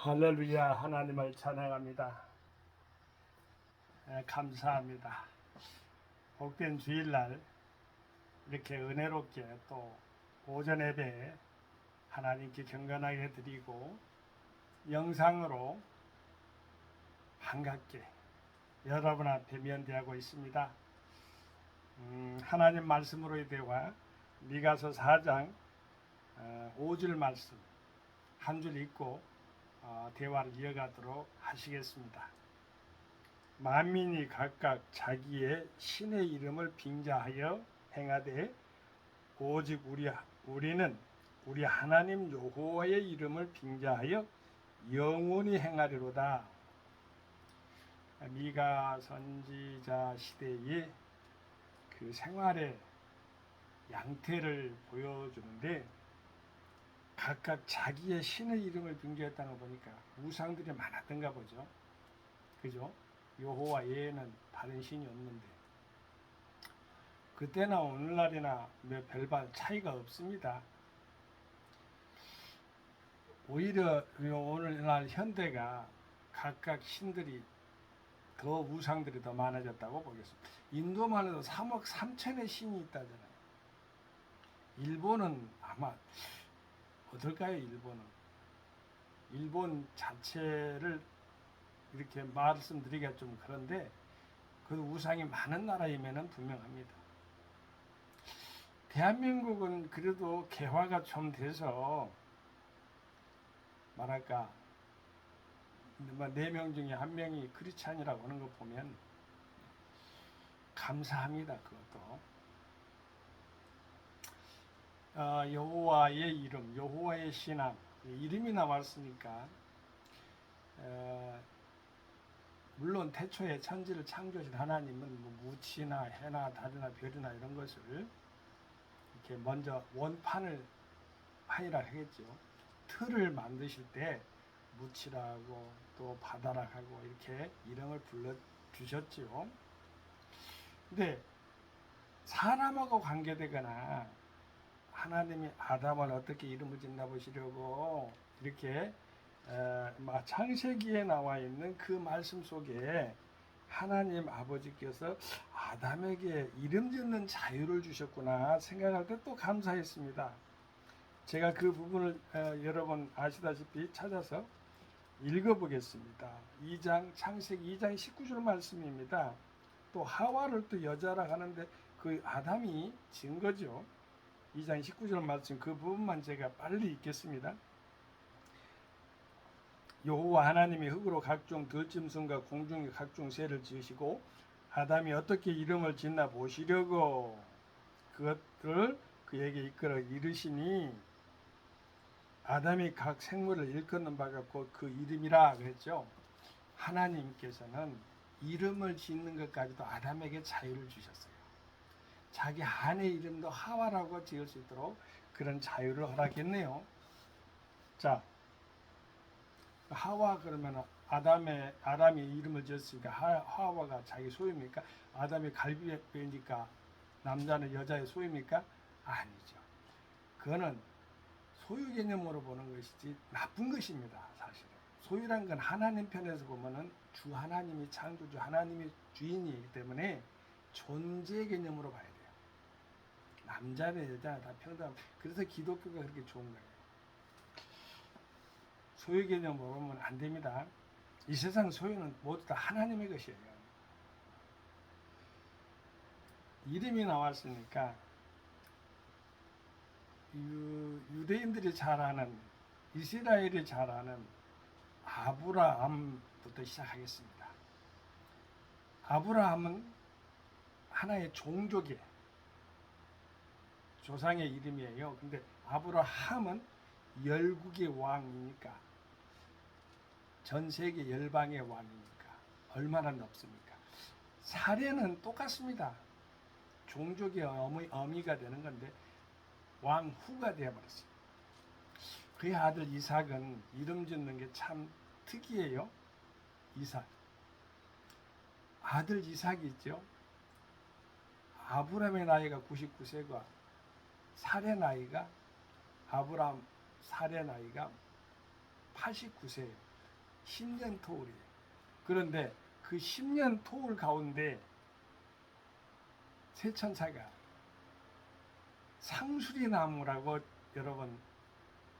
할렐루야. 하나님을 찬양합니다. 감사합니다. 복된 주일날 이렇게 은혜롭게 또 오전 예배 하나님께 경건하게 드리고 영상으로 반갑게 여러분 앞에 면대하고 있습니다. 하나님 말씀으로의 대화 미가서 4장 5절 말씀 한 줄 읽고 대화를 이어가도록 하시겠습니다. 만민이 각각 자기의 신의 이름을 빙자하여 행하되 오직 우리는 우리 하나님 여호와의 이름을 빙자하여 영원히 행하리로다. 미가 선지자 시대의 그 생활의 양태를 보여주는데 각각 자기의 신의 이름을 빙자했다는 거 보니까 우상들이 많았던가 보죠. 그죠? 여호와 외에는 다른 신이 없는데 그때나 오늘날이나 별반 차이가 없습니다. 오히려 오늘날 현대가 각각 신들이 더 우상들이 더 많아졌다고 보겠습니다. 인도만 해도 3억 3천의 신이 있다잖아요. 일본은 아마 어떨까요? 일본 자체를 이렇게 말씀드리기가 좀 그런데 그 우상이 많은 나라임에는 분명합니다. 대한민국은 그래도 개화가 좀 돼서 말할까 4명 중에 1명이 크리스찬이라고 하는 거 보면 감사합니다. 그것도 여호와의 이름, 여호와의 신앙 이름이 나왔으니까 물론 태초에 천지를 창조하신 하나님은 뭐 무치나 해나 달이나 별이나 이런 것을 이렇게 먼저 원판을 판이라 하겠죠. 틀을 만드실 때 무치라고 또 바다라 하고 이렇게 이름을 불러 주셨지요. 근데 사람하고 관계되거나 하나님이 아담을 어떻게 이름을 짓나 보시려고 이렇게 창세기에 나와 있는 그 말씀 속에 하나님 아버지께서 아담에게 이름 짓는 자유를 주셨구나 생각할 때 또 감사했습니다. 제가 그 부분을 여러분 아시다시피 찾아서 읽어보겠습니다. 창세기 2장 19절 말씀입니다. 또 하와를 또 여자라 하는데 그 아담이 진 거죠. 2장 19절 말씀 그 부분만 제가 빨리 읽겠습니다. 여호와 하나님이 흙으로 각종 들짐승과 공중의 각종 새를 지으시고 아담이 어떻게 이름을 짓나 보시려고 그것들을 그에게 이끌어 이르시니 아담이 각 생물을 일컫는 바 같고 그 이름이라 그랬죠. 하나님께서는 이름을 짓는 것까지도 아담에게 자유를 주셨어요. 자기 아내 이름도 하와라고 지을 수 있도록 그런 자유를 허락했네요. 자, 하와 그러면 아담이 이름을 지었으니까 하와가 자기 소유입니까? 아담이 갈비뼈니까 남자는 여자의 소유입니까? 아니죠. 그거는 소유 개념으로 보는 것이지 나쁜 것입니다. 사실은 소유란 건 하나님 편에서 보면은 주 하나님이 창조주 하나님이 주인이기 때문에 존재 개념으로 봐야 돼요. 남자나 여자 다 평등. 그래서 기독교가 그렇게 좋은 거예요. 소유 개념으로 보면 안 됩니다. 이 세상 소유는 모두 다 하나님의 것이에요. 이름이 나왔으니까 유대인들이 잘 아는 이스라엘이 잘 아는 아브라함부터 시작하겠습니다. 아브라함은 하나의 종족의 조상의 이름이에요. 근데 아브라함은 열국의 왕이니까 전 세계 열방의 왕이니까 얼마나 넓습니까? 사례는 똑같습니다. 종족의 어미가 되는 건데 왕후가 되어버렸어요. 그의 아들 이삭은 이름 짓는 게 참 특이해요. 이삭. 아들 이삭이 있죠. 아브라함의 나이가 99세가 살의 나이가 89세예요. 10년 토울이에요. 그런데 그 10년 토울 가운데 새 천사가 상수리 나무라고 여러분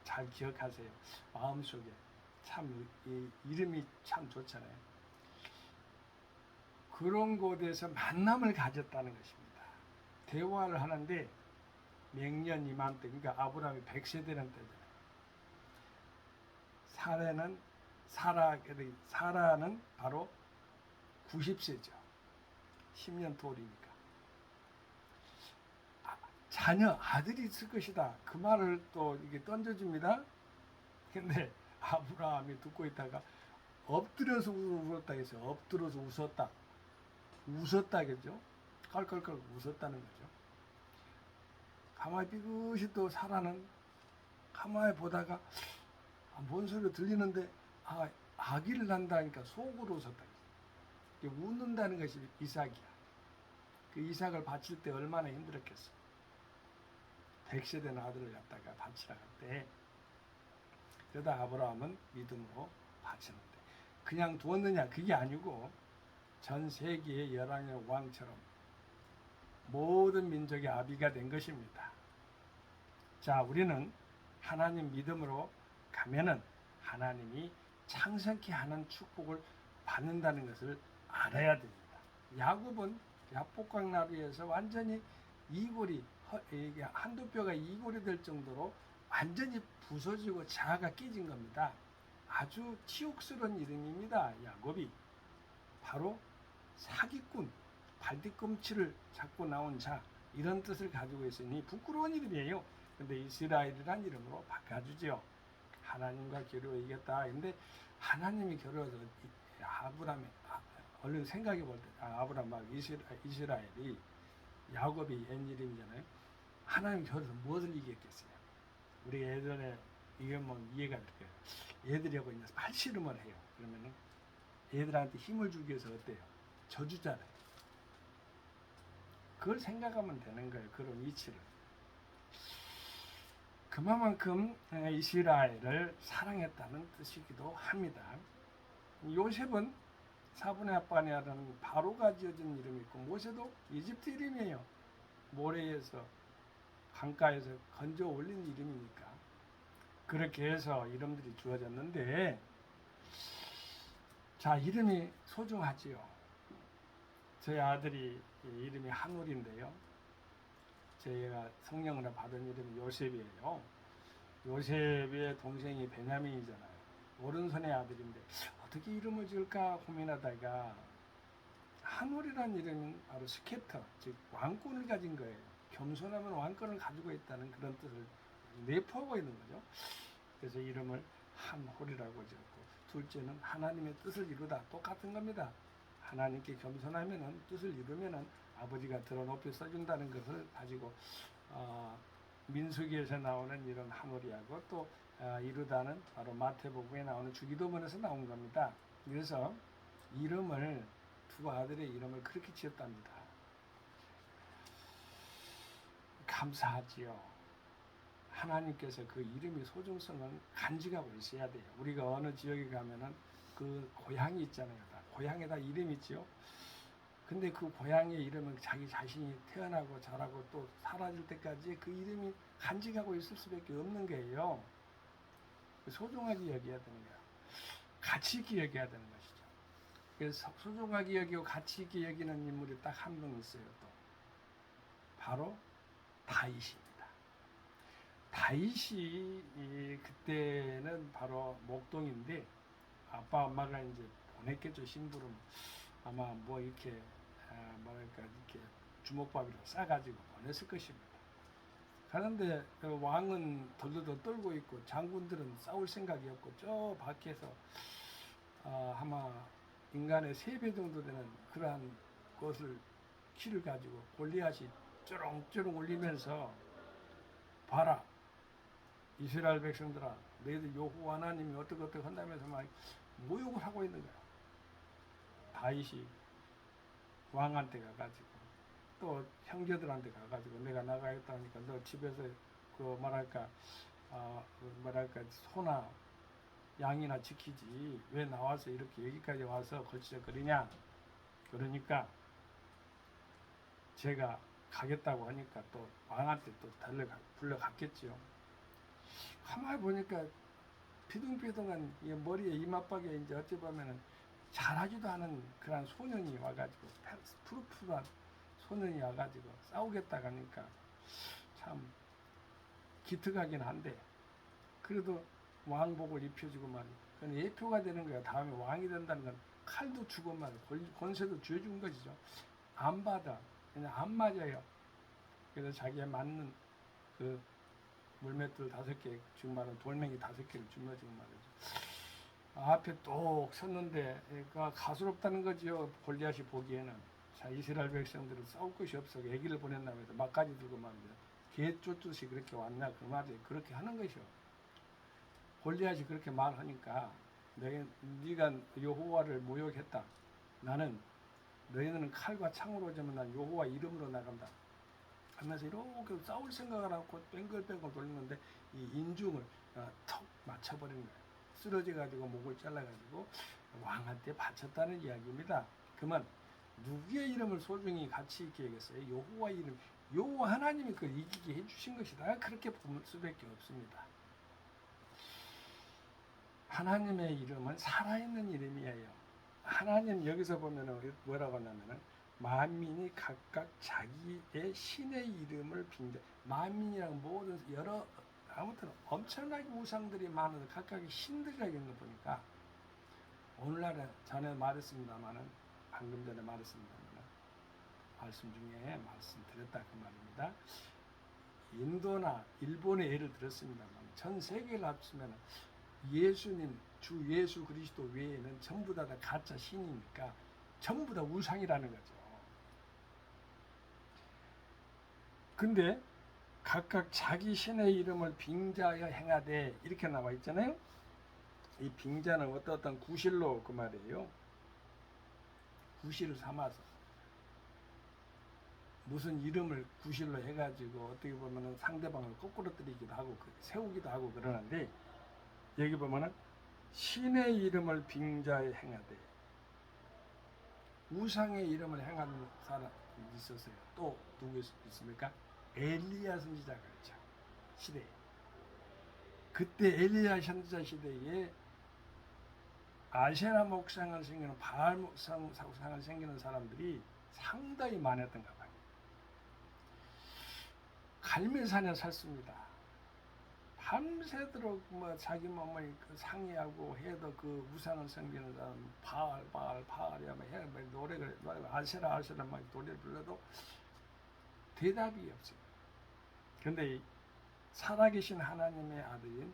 잘 기억하세요. 마음속에 참 이름이 참 좋잖아요. 그런 곳에서 만남을 가졌다는 것입니다. 대화를 하는데 맹년 이맘때, 그러니까 아브라함이 100세되는 때잖아요. 사라는 바로 90세죠. 10년 돌이니까. 자녀, 아들이 있을 것이다. 그 말을 또 이게 던져줍니다. 근데 아브라함이 듣고 있다가 엎드려서 울었다 했어요. 엎드려서 웃었다. 웃었다겠죠. 깔깔깔 웃었다는 거죠. 가만히 삐끗이 또 사라는 가만히 보다가 뭔 소리가 들리는데 아기를 낳는다니까 속으로 웃었다. 웃는다는 것이 이삭이야. 그 이삭을 바칠 때 얼마나 힘들었겠어. 100세 된 아들을 갖다가 바치라 할 때 그러다 아브라함은 믿음으로 바치는데 그냥 두었느냐 그게 아니고 전 세계의 열왕의 왕처럼 모든 민족의 아비가 된 것입니다. 자, 우리는 하나님 믿음으로 가면은 하나님이 창세케 하는 축복을 받는다는 것을 알아야 됩니다. 야곱은 야복강나루에서 완전히 이골이 이게 한두 뼈가 이골이 될 정도로 완전히 부서지고 자아가 깨진 겁니다. 아주 치욕스러운 이름입니다. 야곱이 바로 사기꾼, 발뒤꿈치를 잡고 나온 자 이런 뜻을 가지고 있으니 부끄러운 이름이에요. 근데 이스라엘이란 이름으로 바꿔주죠. 하나님과 겨루어야겠다. 근데 하나님이 겨루어서 아브라함이 얼른 생각해 볼 때 아브라함 이스라엘이 야곱이 옛 이름이잖아요. 하나님 겨루어서 무엇을 이겼겠어요? 우리 예전에 이게 뭐 이해가 될 거예요. 애들하고 이제 팔씨름을 해요. 그러면은 애들한테 힘을 주기 위해서 어때요? 저주잖아요. 그걸 생각하면 되는 거예요. 그런 이치를. 그만큼 이스라엘을 사랑했다는 뜻이기도 합니다. 요셉은 사분의 아빠냐라는 바로가 지어진 이름이 있고 모세도 이집트 이름이에요. 모래에서 강가에서 건져 올린 이름이니까 그렇게 해서 이름들이 주어졌는데 자 이름이 소중하지요. 저희 아들이 이름이 한울인데요. 제가 성령으로 받은 이름이 요셉이에요. 요셉의 동생이 베냐민이잖아요. 오른손의 아들인데 어떻게 이름을 지을까 고민하다가 한울이라는 이름은 바로 스케터, 즉 왕권을 가진 거예요. 겸손하면 왕권을 가지고 있다는 그런 뜻을 내포하고 있는 거죠. 그래서 이름을 한홀이라고 지었고 둘째는 하나님의 뜻을 이루다 똑같은 겁니다. 하나님께 겸손하면은 뜻을 이루면은 아버지가 들어 높이 써준다는 것을 가지고 민수기에서 나오는 이런 한올이하고 또 이루다는 바로 마태복음에 나오는 주기도문에서 나온 겁니다. 그래서 이름을 두 아들의 이름을 그렇게 지었답니다. 감사하지요. 하나님께서 그 이름의 소중성을 간직하고 있어야 돼요. 우리가 어느 지역에 가면은 그 고향이 있잖아요. 고향에다 이름이 있지요. 근데 그 고향의 이름은 자기 자신이 태어나고 자라고 또 사라질 때까지 그 이름이 간직하고 있을 수밖에 없는 거예요. 소중하게 여겨야 되는 거예요. 가치 있게 여겨야 되는 것이죠. 그래서 소중하게 여기고 가치 있게 여기는 인물이 딱 한 명 있어요. 또 바로 다윗입니다. 다윗이 그때는 바로 목동인데 아빠 엄마가 이제 보냈겠죠. 심부름 아마 뭐 이렇게 뭐랄까 이렇게 주먹밥이라 싸가지고 보냈을 것입니다. 그런데 그 왕은 덜덜덜 떨고 있고 장군들은 싸울 생각이 없고 저 밖에서 아마 인간의 3배 정도 되는 그러한 것을 키를 가지고 골리앗이 쩌렁쩌렁 울리면서 봐라 이스라엘 백성들아 너희들 여호와 하나님이 어떻게 한다면서 막 모욕을 하고 있는 거야. 다윗이 왕한테 가가지고 또 형제들한테 가가지고 내가 나가겠다 하니까 너 집에서 그 뭐랄까 소나 양이나 지키지 왜 나와서 이렇게 여기까지 와서 걸치적거리냐. 그러니까 제가 가겠다고 하니까 또 왕한테 또 불러갔겠지요. 가만히 보니까 피둥피둥한 이 머리에 이마박에 이제 어찌 보면은 잘하지도 않은 그런 소년이 와가지고 푸릇푸릇한 소년이 와가지고 싸우겠다 하니까 참 기특하긴 한데 그래도 왕복을 입혀주고 말이야. 그건 예표가 되는 거야. 다음에 왕이 된다는 건 칼도 주고 말이야. 권세도 쥐어준 것이죠. 안 받아. 그냥 안 맞아요. 그래서 자기에 맞는 그 물맷돌 5개 준 말은 돌멩이 5개를 짊어지고 말이죠. 앞에 똑 섰는데 그러니까 가수롭다는 거지요. 골리앗이 보기에는. 자, 이스라엘 백성들은 싸울 것이 없어. 애기를 보냈나 해서 막까지 들고 말이죠. 개 쫓듯이 그렇게 왔나 그 말이 그렇게 하는 것이요. 골리앗이 그렇게 말하니까 네가 여호와를 모욕했다. 나는 너희는 칼과 창으로 오지만 난 여호와 이름으로 나간다. 하면서 이렇게 싸울 생각을 하고 뱅글뱅글 돌리는데 이 인중을 턱 맞춰버린 거예요. 쓰러져 가지고 목을 잘라 가지고 왕한테 바쳤다는 이야기입니다. 그러면 누구의 이름을 소중히 가치 있게 여겼어요? 여호와 이름, 여호와 하나님이 그걸 이기게 해주신 것이다. 그렇게 볼 수밖에 없습니다. 하나님의 이름은 살아있는 이름이에요. 하나님 여기서 보면은 뭐라고 하냐면은 만민이 각각 자기의 신의 이름을 빙자. 만민이랑 모든 여러 아무튼 엄청나게 우상들이 많아서 각각의 신들이라 있는 거 보니까 오늘날에 전에 말했습니다만은 방금 전에 말했습니다만은 말씀 중에 말씀드렸다 그 말입니다. 인도나 일본의 예를 들었습니다만 전 세계를 합치면 예수님 주 예수 그리스도 외에는 전부 다 가짜 신이니까 전부 다 우상이라는 거죠. 근데 각각 자기 신의 이름을 빙자하여 행하되 이렇게 나와 있잖아요. 이 빙자는 어떤 구실로 그 말이에요. 구실을 삼아서 무슨 이름을 구실로 해가지고 어떻게 보면은 상대방을 거꾸로 때리기도 하고 세우기도 하고 그러는데 여기 보면은 신의 이름을 빙자에 행하되 우상의 이름을 행하는 사람이 있었어요. 또 누구 있습니까? 엘리야 선지자가 있죠. 시대에. 그때 엘리야 선지자 시대에 아세라 목상을 생기는 바알 목상을 생기는 사람들이 상당히 많았던가 봐요. 갈멜산에 샀습니다. 밤새도록 뭐 자기 몸을 상의하고 해도 그 우상을 섬기는 사람 바알이야 뭐 노래를 아세라 막 노래를 불러도 대답이 없어요. 그런데 살아계신 하나님의 아들인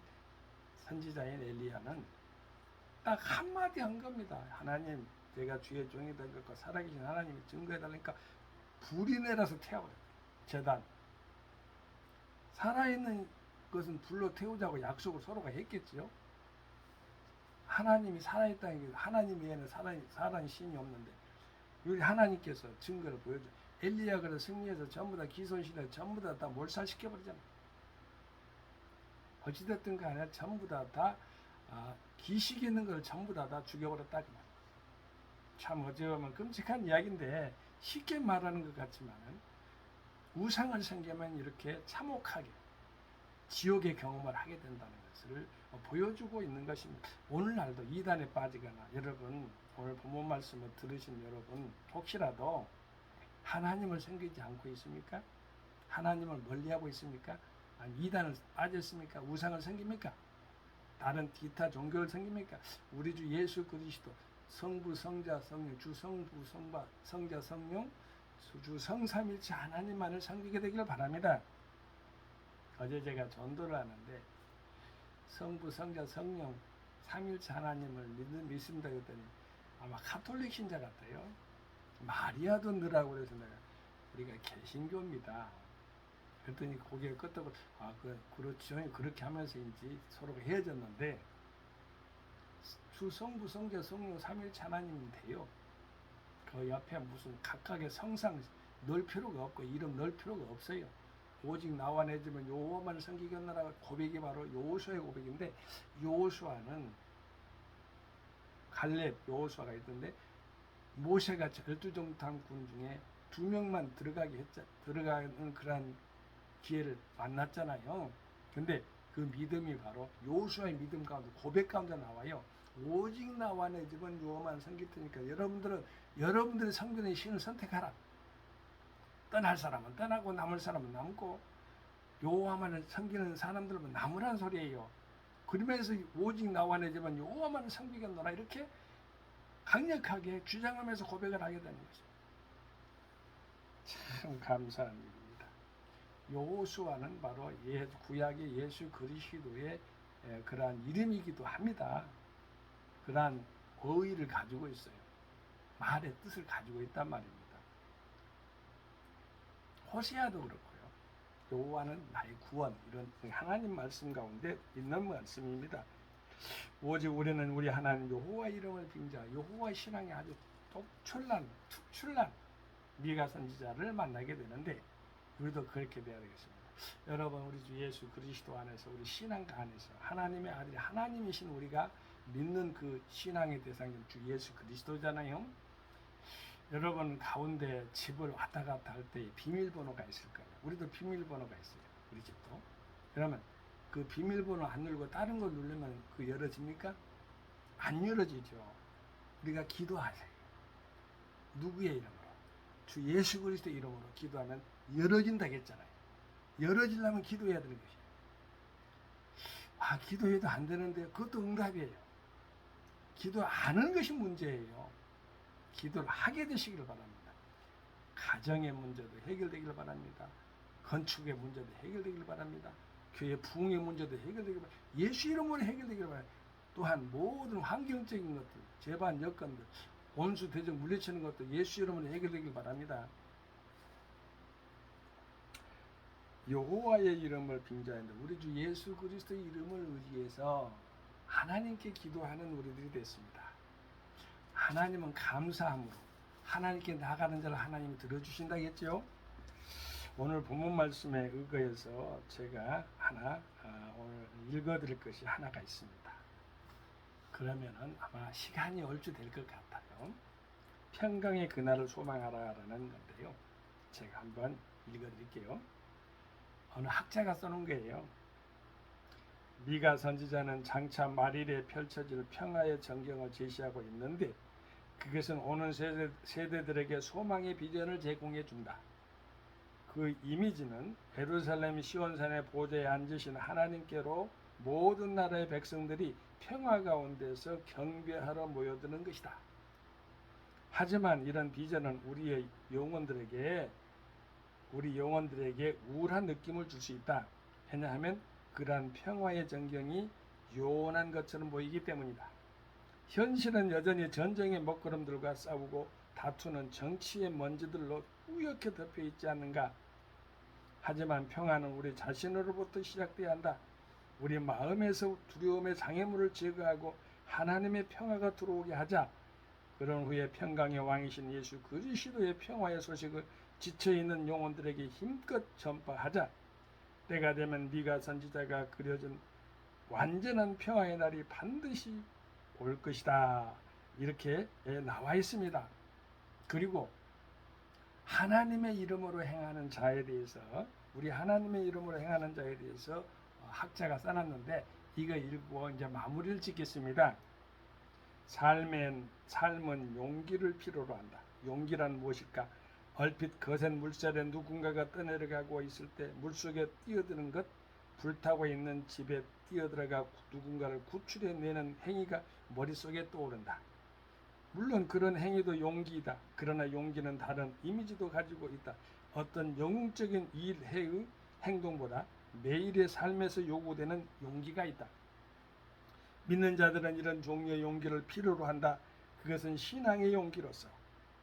선지자인 엘리야는 딱 한마디 한 겁니다. 하나님, 제가 주의 종이 된 것과 살아계신 하나님이 증거해달라니까 불이 내려서 태워요. 재단. 살아있는 것은 불로 태우자고 약속을 서로가 했겠지요. 하나님이 살아있다는 게 하나님 외에는 살아있는 신이 없는데 우리 하나님께서 증거를 보여줘. 엘리야 그래 승리해서 전부 다 기손시대 전부 다 몰살시켜버리잖아. 어찌됐든 간에 전부 다 기식 있는 걸 전부 다 죽여버렸다. 참 어찌 보면 끔찍한 이야기인데 쉽게 말하는 것 같지만은 우상을 섬기면 이렇게 참혹하게 지옥의 경험을 하게 된다는 것을 보여주고 있는 것입니다. 오늘날도 이단에 빠지거나 여러분 오늘 본문 말씀을 들으신 여러분 혹시라도 하나님을 섬기지 않고 있습니까? 하나님을 멀리하고 있습니까? 아니, 이단을 빠졌습니까? 우상을 섬깁니까? 다른 기타 종교를 섬깁니까? 우리 주 예수 그리스도 성부 성자 성령 주 성부 성자 성령 주 성삼일체 하나님만을 섬기게 되기를 바랍니다. 어제 제가 전도를 하는데 성부 성자 성령 삼일체 하나님을 믿습니다 그랬더니 아마 카톨릭 신자 같아요. 마리아도 넣으라고 그래서 내가 우리가 개신교입니다. 그랬더니 고개를 끄덕고 그렇죠. 그렇게 하면서인지 서로가 헤어졌는데 주 성부 성자 성령 삼일체 하나님이 돼요. 그 옆에 무슨 각각의 성상 넣을 필요가 없고 이름 넣을 필요가 없어요. 오직 나와 내 집은 여호와만 섬기겠노라 고백이 바로 여호수아의 고백인데 여호수아는 갈렙, 여호수아가 있던데 모세가 12정탐꾼 중에 2명만 들어가는 그런 기회를 만났잖아요. 근데 그 믿음이 바로 여호수아의 믿음 가운데 고백 가운데 나와요. 오직 나와 내 집은 여호와만 섬길 테니까 여러분들의 섬기는 신을 선택하라. 떠날 사람은 떠나고 남을 사람은 남고 여호와만을 섬기는 사람들은 남으란 소리예요. 그러면서 오직 나와 내 집은 여호와만을 섬기겠노라 이렇게 강력하게 주장하면서 고백을 하게 되는 것입니다. 참 감사한 일입니다. 여호수아는 바로 구약의 예수 그리스도의 그러한 이름이기도 합니다. 그러한 어의를 가지고 있어요. 말의 뜻을 가지고 있단 말입니다. 호세아도 그렇고요. 여호와는 나의 구원 이런 하나님 말씀 가운데 있는 말씀입니다. 오직 우리는 우리 하나님 여호와 이름을 빙자 여호와 신앙에 아주 특출난 미가 선지자를 만나게 되는데 우리도 그렇게 되어야 되겠습니다. 여러분 우리 주 예수 그리스도 안에서 우리 신앙 안에서 하나님의 아들이 하나님이신 우리가 믿는 그 신앙의 대상인 주 예수 그리스도잖아요. 여러분 가운데 집을 왔다 갔다 할 때 비밀번호가 있을 거예요. 우리도 비밀번호가 있어요. 우리 집도. 그러면 그 비밀번호 안 누르고 다른 걸 누르면 그 열어집니까? 안 열어지죠. 우리가 기도하세요. 누구의 이름으로? 주 예수 그리스도 이름으로 기도하면 열어진다고 했잖아요. 열어지려면 기도해야 되는 것이에요. 기도해도 안 되는데 그것도 응답이에요. 기도 안 하는 것이 문제예요. 기도를 하게 되시기를 바랍니다. 가정의 문제도 해결되기를 바랍니다. 건축의 문제도 해결되기를 바랍니다. 교회 부흥의 문제도 해결되기를 바랍니다. 예수 이름으로 해결되기를 바랍니다. 또한 모든 환경적인 것들, 재반 여건들, 원수 대적 물리치는 것도 예수 이름으로 해결되기를 바랍니다. 여호와의 이름을 빙자한다. 우리 주 예수 그리스도의 이름을 의지해서 하나님께 기도하는 우리들이 됐습니다. 하나님은 감사함으로 하나님께 나가는 자를 하나님이 들어주신다겠죠. 오늘 본문 말씀에 의거해서 제가 하나 오늘 읽어드릴 것이 하나가 있습니다. 그러면은 아마 시간이 얼추 될 것 같아요. 평강의 그날을 소망하라라는 건데요. 제가 한번 읽어드릴게요. 어느 학자가 써놓은 거예요. 미가 선지자는 장차 말일에 펼쳐질 평화의 전경을 제시하고 있는데 그것은 오는 세대들에게 소망의 비전을 제공해 준다. 그 이미지는 예루살렘 시온산의 보좌에 앉으신 하나님께로 모든 나라의 백성들이 평화 가운데서 경배하러 모여드는 것이다. 하지만 이런 비전은 우리 영혼들에게 우울한 느낌을 줄 수 있다. 왜냐하면 그러한 평화의 전경이 요원한 것처럼 보이기 때문이다. 현실은 여전히 전쟁의 먹구름들과 싸우고 다투는 정치의 먼지들로 뿌옇게 덮여 있지 않는가? 하지만 평화는 우리 자신으로부터 시작돼야 한다. 우리 마음에서 두려움의 장애물을 제거하고 하나님의 평화가 들어오게 하자. 그런 후에 평강의 왕이신 예수 그리스도의 평화의 소식을 지쳐있는 영혼들에게 힘껏 전파하자. 때가 되면 미가 선지자가 그려준 완전한 평화의 날이 반드시 올 것이다. 이렇게 나와 있습니다. 그리고 하나님의 이름으로 행하는 자에 대해서 우리 하나님의 이름으로 행하는 자에 대해서 학자가 써놨는데 이거 읽고 이제 마무리를 짓겠습니다. 삶은 용기를 필요로 한다. 용기란 무엇일까? 얼핏 거센 물살에 누군가가 떠내려가고 있을 때 물속에 뛰어드는 것, 불타고 있는 집에 뛰어들어가 누군가를 구출해내는 행위가 머릿속에 떠오른다. 물론 그런 행위도 용기이다. 그러나 용기는 다른 이미지도 가지고 있다. 어떤 영웅적인 일해의 행동보다 매일의 삶에서 요구되는 용기가 있다. 믿는 자들은 이런 종류의 용기를 필요로 한다. 그것은 신앙의 용기로서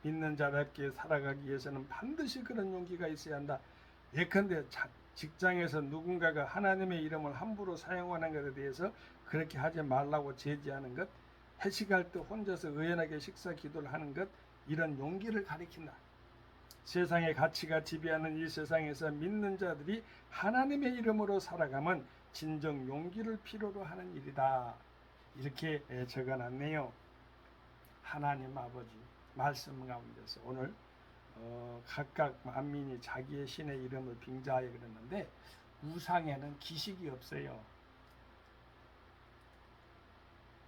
믿는 자답게 살아가기 위해서는 반드시 그런 용기가 있어야 한다. 예컨대 직장에서 누군가가 하나님의 이름을 함부로 사용하는 것에 대해서 그렇게 하지 말라고 제지하는 것, 회식할 때 혼자서 의연하게 식사 기도를 하는 것, 이런 용기를 가리킨다. 세상의 가치가 지배하는 이 세상에서 믿는 자들이 하나님의 이름으로 살아가면 진정 용기를 필요로 하는 일이다. 이렇게 적어놨네요. 하나님 아버지 말씀 가운데서 오늘 각각 만민이 자기의 신의 이름을 빙자하여 그랬는데 우상에는 기식이 없어요.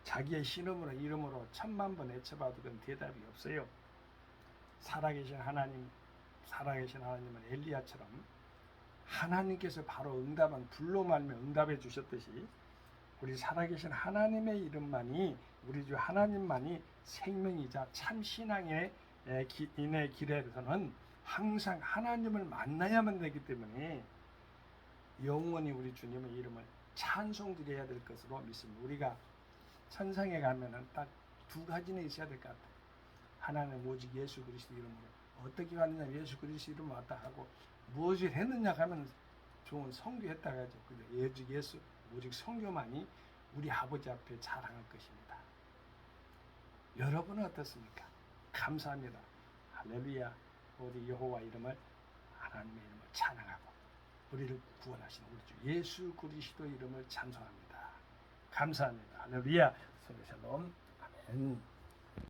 자기의 이름으로 1000만 번 외쳐봐도 그건 대답이 없어요. 살아계신 하나님은 엘리야처럼 하나님께서 바로 불로 말며 응답해 주셨듯이 우리 살아계신 하나님의 이름만이, 우리 주 하나님만이 생명이자 참 신앙의 인의 길에서는 항상 하나님을 만나야만 되기 때문에 영원히 우리 주님의 이름을 찬송드려야 될 것으로 믿습니다. 우리가 천상에 가면은 딱 두 가지는 있어야 될 것 같아요. 하나는 오직 예수 그리스도 이름으로. 어떻게 갔느냐, 예수 그리스도 이름 왔다 하고 무엇을 했느냐 하면 좋은 선교했다 하죠. 근데 오직 선교만이 우리 아버지 앞에 자랑할 것입니다. 여러분은 어떻습니까? 감사합니다. 할렐루야. 우리 여호와 이름을, 하나님의 이름을 찬양하고 우리를 구원하시는 우리 주 예수 그리스도 이름을 찬송합니다. 감사합니다. 할렐루야. 샬롬. 아멘.